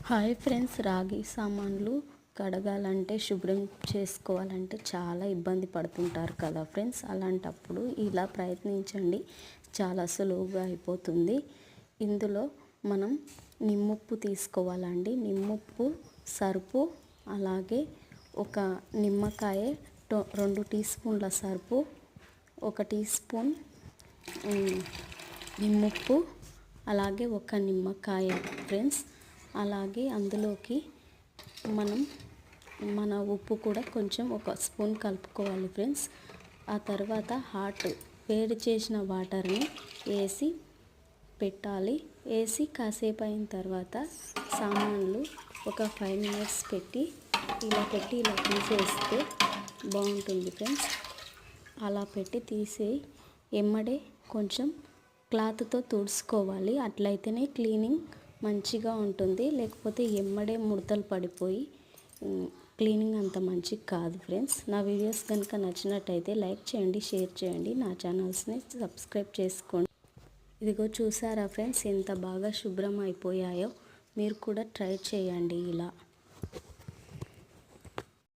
Hi friends, రాగి సామాన్లు కడగాలంటే శుభ్రం చేసుకోవాలంటే చాలా ఇబ్బంది పడుతుంటారు కదా ఫ్రెండ్స్. అలాంటప్పుడు ఇలా ప్రయత్నించండి, చాలా సులువుగా అయిపోతుంది. ఇందులో మనం నిమ్ముప్పు తీసుకోవాలండి. నిమ్ముప్పు, సర్పు, అలాగే ఒక నిమ్మకాయ, 2 టీ స్పూన్ల సర్పు, 1 టీ స్పూన్ నిమ్ముప్పు, అలాగే 1 నిమ్మకాయ ఫ్రెండ్స్. అలాగే అందులోకి మన ఉప్పు కూడా కొంచెం 1 స్పూన్ కలుపుకోవాలి ఫ్రెండ్స్. ఆ తర్వాత వేడి చేసిన వాటర్ని వేసి పెట్టాలి. వేసి కాసేపు అయిన తర్వాత సామాన్లు ఒక 5 మినిట్స్ పెట్టి ఇలా తీసేస్తే బాగుంటుంది ఫ్రెండ్స్. అలా పెట్టి ఎమ్మడే కొంచెం క్లాత్తో తుడుచుకోవాలి. అట్లయితేనే క్లీనింగ్ మంచిగా ఉంటుంది. లేకపోతే ఎమ్మడే ముడతలు పడిపోయి క్లీనింగ్ అంత మంచిగా కాదు ఫ్రెండ్స్. నా వీడియోస్ కనుక నచ్చినట్టయితే లైక్ చేయండి, షేర్ చేయండి, నా ఛానల్స్ని సబ్స్క్రైబ్ చేసుకోండి. ఇదిగో చూసారా ఫ్రెండ్స్, ఎంత బాగా శుభ్రం అయిపోయాయో. మీరు కూడా ట్రై చేయండి ఇలా.